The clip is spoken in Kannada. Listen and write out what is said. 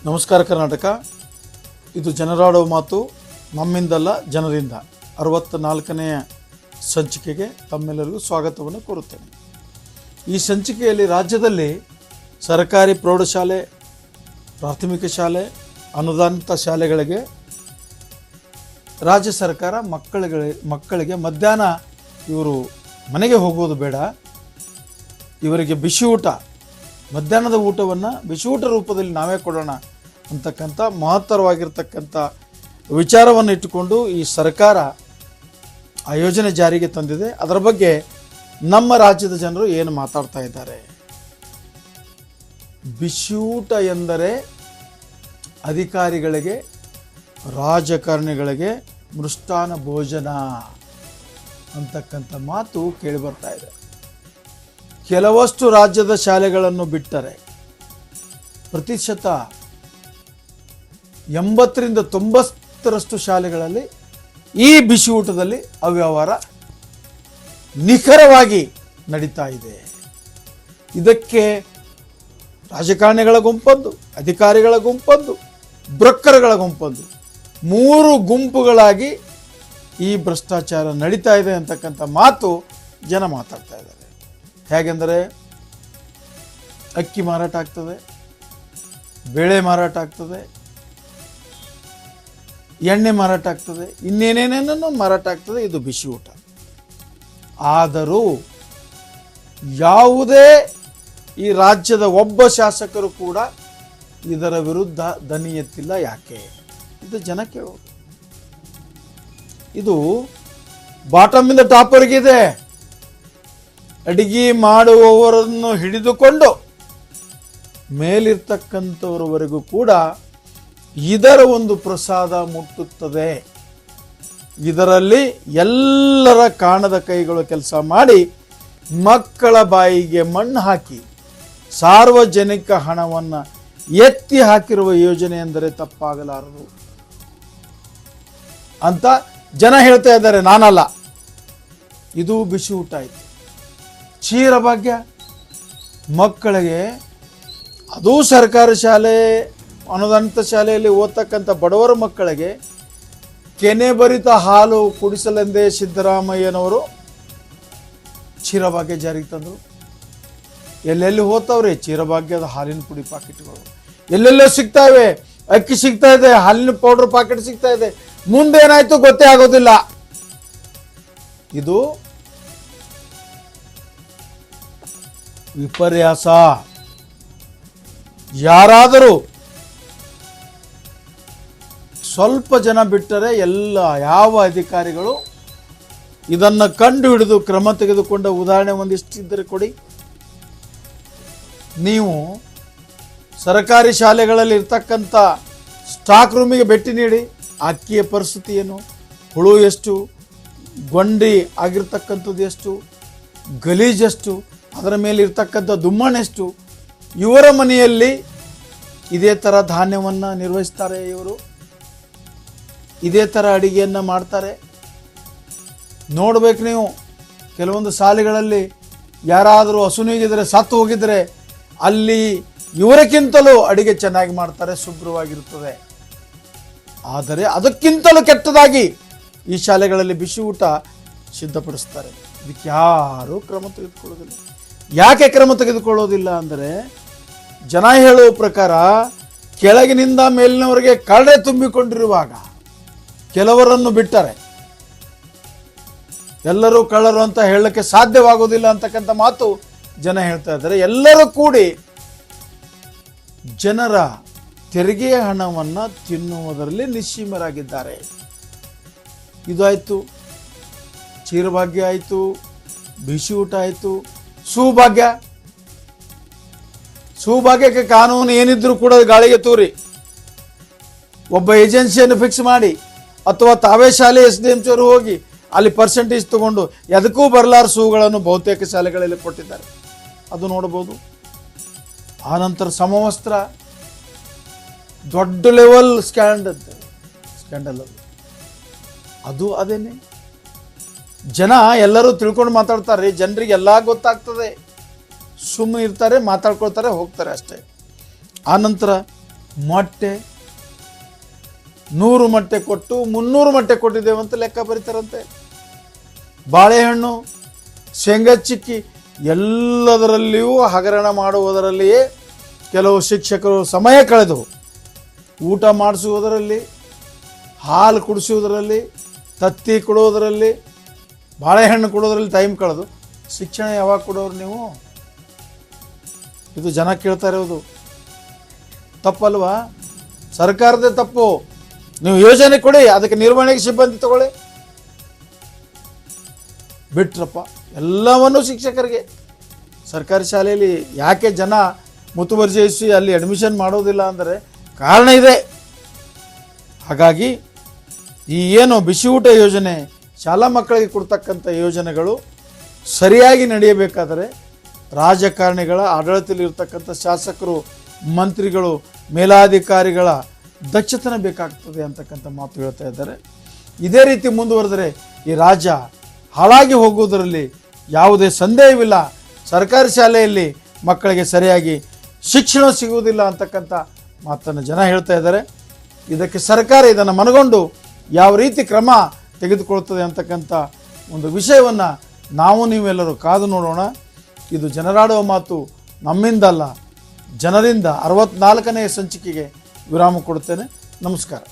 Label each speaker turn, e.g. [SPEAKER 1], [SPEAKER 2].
[SPEAKER 1] ನಮಸ್ಕಾರ ಕರ್ನಾಟಕ. ಇದು ಜನರಾಡುವ ಮಾತು, ನಮ್ಮಿಂದಲ್ಲ ಜನರಿಂದ 64ನೇ ಸಂಚಿಕೆಗೆ ತಮ್ಮೆಲ್ಲರಿಗೂ ಸ್ವಾಗತವನ್ನು ಕೋರುತ್ತೇನೆ. ಈ ಸಂಚಿಕೆಯಲ್ಲಿ ರಾಜ್ಯದಲ್ಲಿ ಸರ್ಕಾರಿ ಪ್ರೌಢಶಾಲೆ, ಪ್ರಾಥಮಿಕ ಶಾಲೆ, ಅನುದಾನಿತ ಶಾಲೆಗಳಿಗೆ ರಾಜ್ಯ ಸರ್ಕಾರ ಮಕ್ಕಳಿಗೆ ಮಧ್ಯಾಹ್ನ ಇವರು ಮನೆಗೆ ಹೋಗೋದು ಬೇಡ, ಇವರಿಗೆ ಬಿಸಿ ಊಟ, ಮಧ್ಯಾಹ್ನದ ಊಟವನ್ನು ಬಿಸಿ ಊಟ ರೂಪದಲ್ಲಿ ನಾವೇ ಕೊಡೋಣ ಅಂತಕ್ಕಂಥ ಮಹತ್ತರವಾಗಿರ್ತಕ್ಕಂಥ ವಿಚಾರವನ್ನು ಇಟ್ಟುಕೊಂಡು ಈ ಸರ್ಕಾರ ಆ ಯೋಜನೆ ಜಾರಿಗೆ ತಂದಿದೆ. ಅದರ ಬಗ್ಗೆ ನಮ್ಮ ರಾಜ್ಯದ ಜನರು ಏನು ಮಾತಾಡ್ತಾ ಇದ್ದಾರೆ. ಬಿಸಿಯೂಟ ಎಂದರೆ ಅಧಿಕಾರಿಗಳಿಗೆ, ರಾಜಕಾರಣಿಗಳಿಗೆ ಮೃಷ್ಟಾನ್ನ ಭೋಜನ ಅಂತಕ್ಕಂಥ ಮಾತು ಕೇಳಿಬರ್ತಾ ಇದೆ. ಕೆಲವಷ್ಟು ರಾಜ್ಯದ ಶಾಲೆಗಳನ್ನು ಬಿಟ್ಟರೆ ಪ್ರತಿಶತ 80ರಿಂದ 90ರಷ್ಟು ಶಾಲೆಗಳಲ್ಲಿ ಈ ಬಿಸಿ ಊಟದಲ್ಲಿ ಅವ್ಯವಹಾರ ನಿಖರವಾಗಿ ನಡೀತಾ ಇದೆ. ಇದಕ್ಕೆ ರಾಜಕಾರಣಿಗಳ ಗುಂಪೊಂದು, ಅಧಿಕಾರಿಗಳ ಗುಂಪೊಂದು, ಬ್ರೋಕರ್ಗಳ ಗುಂಪೊಂದು, 3 ಗುಂಪುಗಳಾಗಿ ಈ ಭ್ರಷ್ಟಾಚಾರ ನಡೀತಾ ಇದೆ ಅಂತಕ್ಕಂಥ ಮಾತು ಜನ ಮಾತಾಡ್ತಾ ಇದ್ದಾರೆ. ಹೇಗೆಂದರೆ ಅಕ್ಕಿ ಮಾರಾಟ ಆಗ್ತದೆ, ಬೇಳೆ ಮಾರಾಟ ಆಗ್ತದೆ, ಎಣ್ಣೆ ಮಾರಾಟ ಆಗ್ತದೆ, ಇನ್ನೇನೇನೇನೋ ಮಾರಾಟ ಆಗ್ತದೆ. ಇದು ಬಿಸಿ ಊಟ. ಆದರೂ ಯಾವುದೇ ಈ ರಾಜ್ಯದ ಒಬ್ಬ ಶಾಸಕರು ಕೂಡ ಇದರ ವಿರುದ್ಧ ದನಿ ಎತ್ತಿಲ್ಲ. ಯಾಕೆ? ಇದು ಜನ ಕೇಳೋದು. ಇದು ಬಾಟಮಿಂದ ಟಾಪರ್ಗಿದೆ. ಅಡಿಗೆ ಮಾಡುವವರನ್ನು ಹಿಡಿದುಕೊಂಡು ಮೇಲಿರ್ತಕ್ಕಂಥವರವರೆಗೂ ಕೂಡ ಇದರ ಒಂದು ಪ್ರಸಾದ ಮುಟ್ಟುತ್ತದೆ. ಇದರಲ್ಲಿ ಎಲ್ಲರ ಕಾಣದ ಕೈಗಳು ಕೆಲಸ ಮಾಡಿ ಮಕ್ಕಳ ಬಾಯಿಗೆ ಮಣ್ಣು ಹಾಕಿ ಸಾರ್ವಜನಿಕ ಹಣವನ್ನು ಎತ್ತಿ ಹಾಕಿರುವ ಯೋಜನೆ ಎಂದರೆ ತಪ್ಪಾಗಲಾರದು ಅಂತ ಜನ ಹೇಳ್ತಾ ಇದ್ದಾರೆ, ನಾನಲ್ಲ. ಇದು ಬಿಸಿ ಊಟ ಆಯಿತು. ಕ್ಷೀರ ಭಾಗ್ಯ ಮಕ್ಕಳಿಗೆ, ಅದು ಸರ್ಕಾರಿ ಶಾಲೆ, ಅನುದಾನಿತ ಶಾಲೆಯಲ್ಲಿ ಓದ್ತಕ್ಕಂಥ ಬಡವರ ಮಕ್ಕಳಿಗೆ ಕೆನೆ ಭರಿತ ಹಾಲು ಕುಡಿಸಲೆಂದೇ ಸಿದ್ದರಾಮಯ್ಯನವರು ಕ್ಷೀರಭಾಗ್ಯ ಜಾರಿಗೆ ತಂದರು. ಎಲ್ಲೆಲ್ಲಿ ಹೋಗ್ತಾವ್ರಿ ಕ್ಷೀರಭಾಗ್ಯದ ಹಾಲಿನ ಪುಡಿ ಪಾಕೆಟ್ಗಳು, ಎಲ್ಲೆಲ್ಲೋ ಸಿಗ್ತಾವೆ. ಅಕ್ಕಿ ಸಿಗ್ತಾ ಇದೆ, ಹಾಲಿನ ಪೌಡರ್ ಪಾಕೆಟ್ ಸಿಗ್ತಾ ಇದೆ. ಮುಂದೇನಾಯ್ತು ಗೊತ್ತೇ ಆಗೋದಿಲ್ಲ. ಇದು ವಿಪರ್ಯಾಸ. ಯಾರಾದರೂ ಸ್ವಲ್ಪ ಜನ ಬಿಟ್ಟರೆ ಯಾವ ಅಧಿಕಾರಿಗಳು ಇದನ್ನು ಕಂಡು ಹಿಡಿದು ಕ್ರಮ ತೆಗೆದುಕೊಂಡ ಉದಾಹರಣೆ ಒಂದಿಷ್ಟಿದ್ದರೆ ಕೊಡಿ. ನೀವು ಸರ್ಕಾರಿ ಶಾಲೆಗಳಲ್ಲಿ ಇರ್ತಕ್ಕಂಥ ಸ್ಟಾಕ್ ರೂಮಿಗೆ ಭೇಟಿ ನೀಡಿ. ಅಕ್ಕಿಯ ಪರಿಸ್ಥಿತಿ ಏನು, ಹುಳು ಎಷ್ಟು, ಗೊಂಡಿ ಆಗಿರ್ತಕ್ಕಂಥದ್ದು ಎಷ್ಟು, ಗಲೀಜೆಷ್ಟು, ಅದರ ಮೇಲೆ ಇರ್ತಕ್ಕಂಥ ದುಮ್ಮಣ್ಣೆಷ್ಟು. ಇವರ ಮನೆಯಲ್ಲಿ ಇದೇ ಥರ ಧಾನ್ಯವನ್ನು ನಿರ್ವಹಿಸ್ತಾರೆ, ಇವರು ಇದೇ ಥರ ಅಡಿಗೆಯನ್ನು ಮಾಡ್ತಾರೆ. ನೋಡ್ಬೇಕು ನೀವು. ಕೆಲವೊಂದು ಶಾಲೆಗಳಲ್ಲಿ ಯಾರಾದರೂ ಹಸುನೀಗಿದ್ರೆ, ಸತ್ತು ಹೋಗಿದ್ರೆ ಅಲ್ಲಿ ಇವರಕ್ಕಿಂತಲೂ ಅಡಿಗೆ ಚೆನ್ನಾಗಿ ಮಾಡ್ತಾರೆ, ಶುಭ್ರವಾಗಿರುತ್ತದೆ. ಆದರೆ ಅದಕ್ಕಿಂತಲೂ ಕೆಟ್ಟದಾಗಿ ಈ ಶಾಲೆಗಳಲ್ಲಿ ಬಿಸಿ ಊಟ ಸಿದ್ಧಪಡಿಸ್ತಾರೆ. ಇದಕ್ಕೆ ಯಾರೂ ಕ್ರಮ ತೆಗೆದುಕೊಳ್ಳೋದಿಲ್ಲ. ಯಾಕೆ ಕ್ರಮ ತೆಗೆದುಕೊಳ್ಳೋದಿಲ್ಲ ಅಂದರೆ, ಜನ ಹೇಳುವ ಪ್ರಕಾರ ಕೆಳಗಿನಿಂದ ಮೇಲಿನವರೆಗೆ ಕಳ್ಳೆ ತುಂಬಿಕೊಂಡಿರುವಾಗ ಕೆಲವರನ್ನು ಬಿಟ್ಟರೆ ಎಲ್ಲರೂ ಕಳ್ಳರು ಅಂತ ಹೇಳಕ್ಕೆ ಸಾಧ್ಯವಾಗುವುದಿಲ್ಲ ಅಂತಕ್ಕಂಥ ಮಾತು ಜನ ಹೇಳ್ತಾ ಇದ್ದಾರೆ. ಎಲ್ಲರೂ ಕೂಡಿ ಜನರ ತೆರಿಗೆಯ ಹಣವನ್ನು ತಿನ್ನುವುದರಲ್ಲಿ ನಿಸ್ಸೀಮರಾಗಿದ್ದಾರೆ. ಇದು ಆಯಿತು, ಕ್ಷೀರಭಾಗ್ಯ ಆಯಿತು, ಬಿಸಿ ಊಟ ಆಯಿತು. ಸೌಭಾಗ್ಯಕ್ಕೆ ಕಾನೂನು ಏನಿದ್ರು ಕೂಡ ಗಾಳಿಗೆ ತೂರಿ ಒಬ್ಬ ಏಜೆನ್ಸಿಯನ್ನು ಫಿಕ್ಸ್ ಮಾಡಿ, ಅಥವಾ ತಾವೇ ಶಾಲೆ SDMC ಅವರು ಹೋಗಿ ಅಲ್ಲಿ ಪರ್ಸೆಂಟೇಜ್ ತಗೊಂಡು ಎದಕ್ಕೂ ಬರಲಾರ ಸೂಗಳನ್ನು ಬಹುತೇಕ ಶಾಲೆಗಳಲ್ಲಿ ಕೊಟ್ಟಿದ್ದಾರೆ. ಅದು ನೋಡ್ಬೋದು. ಆನಂತರ ಸಮವಸ್ತ್ರ ದೊಡ್ಡ ಲೆವೆಲ್ ಸ್ಕ್ಯಾಂಡಲ್ ಅದು ಅದೇನೆ. ಜನ ಎಲ್ಲರೂ ತಿಳ್ಕೊಂಡು ಮಾತಾಡ್ತಾರೆ. ಜನರಿಗೆ ಎಲ್ಲ ಗೊತ್ತಾಗ್ತದೆ. ಸುಮ್ಮನೆ ಇರ್ತಾರೆ, ಮಾತಾಡ್ಕೊಳ್ತಾರೆ, ಹೋಗ್ತಾರೆ ಅಷ್ಟೇ. ಆನಂತರ ಮೊಟ್ಟೆ 100 ಮೊಟ್ಟೆ ಕೊಟ್ಟು 300 ಮೊಟ್ಟೆ ಕೊಟ್ಟಿದ್ದೇವೆ ಅಂತ ಲೆಕ್ಕ ಬರೀತಾರಂತೆ. ಬಾಳೆಹಣ್ಣು, ಶೇಂಗಾ ಚಿಕ್ಕಿ ಎಲ್ಲದರಲ್ಲಿಯೂ ಹಗರಣ ಮಾಡುವುದರಲ್ಲಿಯೇ ಕೆಲವು ಶಿಕ್ಷಕರು ಸಮಯ ಕಳೆದು ಊಟ ಮಾಡಿಸುವುದರಲ್ಲಿ, ಹಾಲು ಕುಡಿಸುವುದರಲ್ಲಿ, ತತ್ತಿ ಕೊಡುವುದರಲ್ಲಿ, ಬಾಳೆಹಣ್ಣು ಕೊಡೋದ್ರಲ್ಲಿ ಟೈಮ್ ಕಳೆದು ಶಿಕ್ಷಣ ಯಾವಾಗ ಕೊಡೋರು ನೀವು? ಇದು ಜನ ಕೇಳ್ತಾ ಇರೋದು. ತಪ್ಪಲ್ವಾ? ಸರ್ಕಾರದೇ ತಪ್ಪು. ನೀವು ಯೋಜನೆ ಕೊಡಿ, ಅದಕ್ಕೆ ನಿರ್ವಹಣೆಗೆ ಸಿಬ್ಬಂದಿ ತಗೊಳ್ಳಿ. ಬಿಟ್ರಪ್ಪ ಎಲ್ಲವನ್ನೂ ಶಿಕ್ಷಕರಿಗೆ. ಸರ್ಕಾರಿ ಶಾಲೆಯಲ್ಲಿ ಯಾಕೆ ಜನ ಮುತುವರ್ಜಿಸಿ ಅಲ್ಲಿ ಅಡ್ಮಿಷನ್ ಮಾಡೋದಿಲ್ಲ ಅಂದರೆ ಕಾರಣ ಇದೆ. ಹಾಗಾಗಿ ಈ ಏನು ಬಿಸಿ ಊಟ ಯೋಜನೆ, ಶಾಲಾ ಮಕ್ಕಳಿಗೆ ಕೊಡ್ತಕ್ಕಂಥ ಯೋಜನೆಗಳು ಸರಿಯಾಗಿ ನಡೆಯಬೇಕಾದರೆ ರಾಜಕಾರಣಿಗಳ ಆಡಳಿತದಲ್ಲಿರ್ತಕ್ಕಂಥ ಶಾಸಕರು, ಮಂತ್ರಿಗಳು, ಮೇಲಾಧಿಕಾರಿಗಳ ದಕ್ಷತನ ಬೇಕಾಗ್ತದೆ ಅಂತಕ್ಕಂಥ ಮಾತು ಹೇಳ್ತಾ ಇದ್ದಾರೆ. ಇದೇ ರೀತಿ ಮುಂದುವರೆದರೆ ಈ ರಾಜ್ಯ ಹಾಳಾಗಿ ಹೋಗುವುದರಲ್ಲಿ ಯಾವುದೇ ಸಂದೇಹವಿಲ್ಲ. ಸರ್ಕಾರಿ ಶಾಲೆಯಲ್ಲಿ ಮಕ್ಕಳಿಗೆ ಸರಿಯಾಗಿ ಶಿಕ್ಷಣ ಸಿಗುವುದಿಲ್ಲ ಅಂತಕ್ಕಂಥ ಮಾತನ್ನು ಜನ ಹೇಳ್ತಾ ಇದ್ದಾರೆ. ಇದಕ್ಕೆ ಸರ್ಕಾರ ಇದನ್ನು ಮನಗೊಂಡು ಯಾವ ರೀತಿ ಕ್ರಮ ತೆಗೆದುಕೊಳ್ತದೆ ಅಂತಕ್ಕಂಥ ಒಂದು ವಿಷಯವನ್ನು ನಾವು ನೀವೆಲ್ಲರೂ ಕಾದು ನೋಡೋಣ. ಇದು ಜನರಾಡುವ ಮಾತು ನಮ್ಮಿಂದಲ್ಲ, ಜನರಿಂದ 64ನೇ ಸಂಚಿಕೆಗೆ ವಿರಾಮ ಕೊಡುತ್ತೇನೆ. ನಮಸ್ಕಾರ.